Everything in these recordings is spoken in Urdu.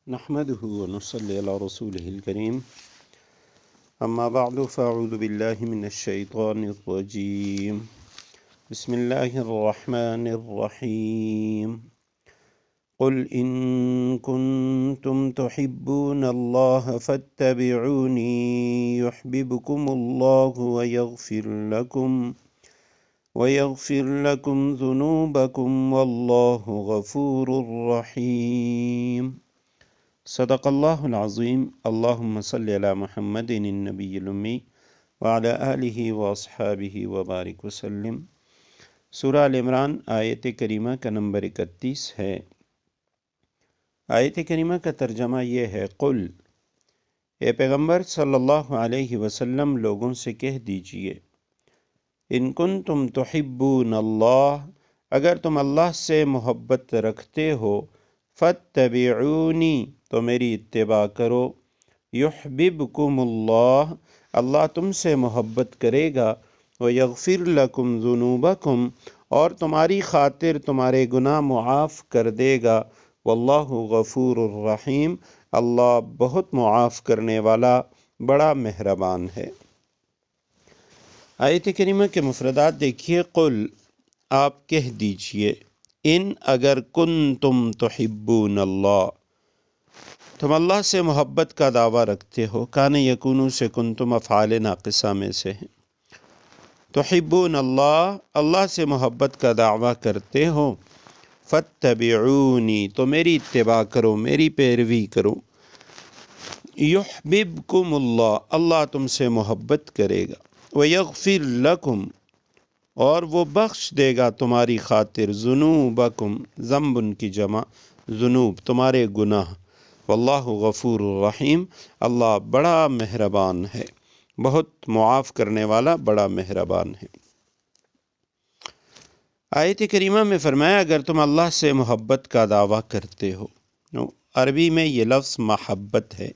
نحمده ونصلي على رسوله الكريم اما بعد فاعوذ بالله من الشيطان الرجيم بسم الله الرحمن الرحيم قل إن كنتم تحبون الله فاتبعوني يحببكم الله ويغفر لكم ذنوبكم والله غفور رحيم صدق اللہ العظیم اللہم صلی علی محمد النبی الامی وعلی آلہ واصحابہ وبارک وسلم۔ سورہ آل عمران آیت کریمہ کا نمبر 31 ہے۔ آیت کریمہ کا ترجمہ یہ ہے، قل، اے پیغمبر صلی اللہ علیہ وسلم لوگوں سے کہہ دیجئے، ان کنتم تحبون اللہ، اگر تم اللہ سے محبت رکھتے ہو، فاتبعونی، تو میری اتباع کرو، یحببکم اللہ، اللہ تم سے محبت کرے گا، ویغفر لکم ذنوبکم، اور تمہاری خاطر تمہارے گناہ معاف کر دے گا، واللہ غفور الرحیم، اللہ بہت معاف کرنے والا بڑا مہربان ہے۔ آیت کریمہ کے مفردات دیکھیے، قل، آپ کہہ دیجئے، ان، اگر، کنتم تحبون اللہ، تم اللہ سے محبت کا دعویٰ رکھتے ہو، کان یکونو سے کنتم افعال ناقصہ میں سے ہیں، تحبون اللہ، اللہ سے محبت کا دعویٰ کرتے ہو، فاتبعونی، تو میری اتباع کرو، میری پیروی کرو، یحببکم اللہ، اللہ تم سے محبت کرے گا، ویغفر لکم، اور وہ بخش دے گا تمہاری خاطر، ذنوبکم، ذنب کی جمع، ذنوب، تمہارے گناہ، واللہ غفور الرحیم، اللہ بڑا مہربان ہے، بہت معاف کرنے والا بڑا مہربان ہے۔ آیت کریمہ میں فرمایا، اگر تم اللہ سے محبت کا دعویٰ کرتے ہو، عربی میں یہ لفظ محبت ہے،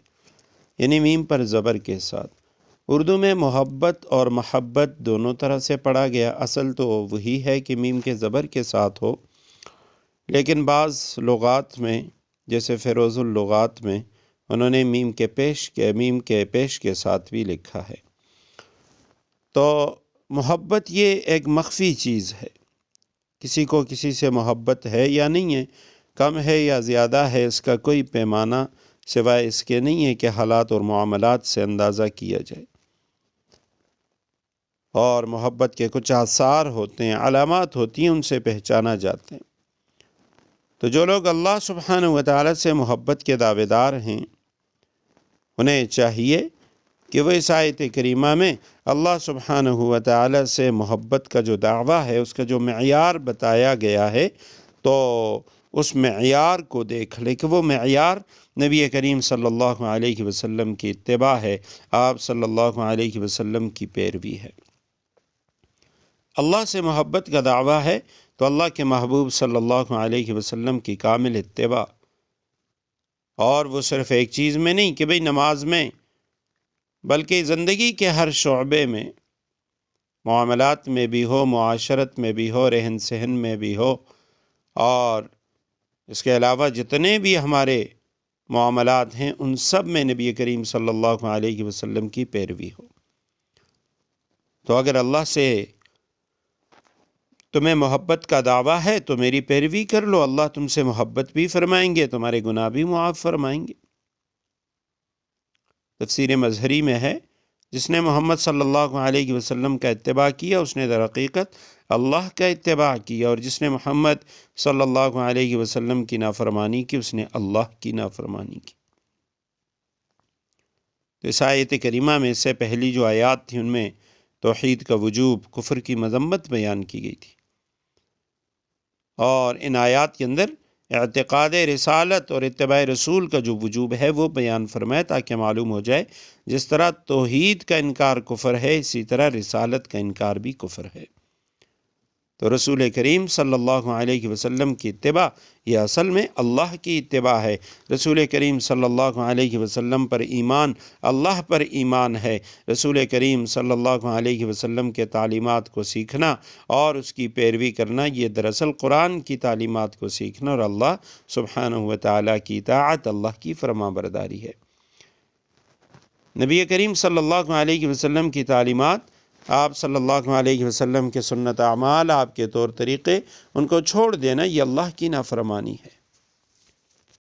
یعنی میم پر زبر کے ساتھ۔ اردو میں محبت اور محبت دونوں طرح سے پڑھا گیا، اصل تو وہی ہے کہ میم کے زبر کے ساتھ ہو، لیکن بعض لغات میں جیسے فیروز اللغات میں انہوں نے میم کے پیش کے ساتھ بھی لکھا ہے۔ تو محبت یہ ایک مخفی چیز ہے، کسی کو کسی سے محبت ہے یا نہیں ہے، کم ہے یا زیادہ ہے، اس کا کوئی پیمانہ سوائے اس کے نہیں ہے کہ حالات اور معاملات سے اندازہ کیا جائے، اور محبت کے کچھ آثار ہوتے ہیں، علامات ہوتی ہیں، ان سے پہچانا جاتے ہیں۔ تو جو لوگ اللہ سبحانہ وتعالی سے محبت کے دعوے دار ہیں، انہیں چاہیے کہ وہ اس آیت کریمہ میں اللہ سبحانہ وتعالی سے محبت کا جو دعویٰ ہے، اس کا جو معیار بتایا گیا ہے، تو اس معیار کو دیکھ لے کہ وہ معیار نبی کریم صلی اللہ علیہ وسلم کی اتباع ہے، آپ صلی اللہ علیہ وسلم کی پیروی ہے۔ اللہ سے محبت کا دعویٰ ہے تو اللہ کے محبوب صلی اللہ علیہ وسلم کی کامل اتباع، اور وہ صرف ایک چیز میں نہیں کہ بھئی نماز میں، بلکہ زندگی کے ہر شعبے میں، معاملات میں بھی ہو، معاشرت میں بھی ہو، رہن سہن میں بھی ہو، اور اس کے علاوہ جتنے بھی ہمارے معاملات ہیں ان سب میں نبی کریم صلی اللہ علیہ وسلم کی پیروی ہو۔ تو اگر اللہ سے تمہیں محبت کا دعویٰ ہے تو میری پیروی کر لو، اللہ تم سے محبت بھی فرمائیں گے، تمہارے گناہ بھی معاف فرمائیں گے۔ تفسیر مظہری میں ہے، جس نے محمد صلی اللہ علیہ وسلم کا اتباع کیا اس نے در حقیقت اللہ کا اتباع کیا، اور جس نے محمد صلی اللہ علیہ وسلم کی نافرمانی کی اس نے اللہ کی نافرمانی کی۔ تو اس آیت کریمہ میں اس سے پہلی جو آیات تھی ان میں توحید کا وجوب، کفر کی مذمت بیان کی گئی تھی، اور ان آیات کے اندر اعتقاد رسالت اور اتباع رسول کا جو وجوب ہے وہ بیان فرمائے، تاکہ معلوم ہو جائے جس طرح توحید کا انکار کفر ہے، اسی طرح رسالت کا انکار بھی کفر ہے۔ تو رسول کریم صلی اللہ علیہ وسلم کی اتباع یہ اصل میں اللہ کی اتباع ہے۔ رسول کریم صلی اللہ علیہ وسلم پر ایمان اللہ پر ایمان ہے۔ رسول کریم صلی اللہ علیہ وسلم کے تعلیمات کو سیکھنا اور اس کی پیروی کرنا یہ دراصل قرآن کی تعلیمات کو سیکھنا اور اللہ سبحانہ و تعالیٰ کی اطاعت، اللہ کی فرما برداری ہے۔ نبی کریم صلی اللہ علیہ وسلم کی تعلیمات، آپ صلی اللہ علیہ وسلم کے سنت اعمال، آپ کے طور طریقے، ان کو چھوڑ دینا یہ اللہ کی نافرمانی ہے۔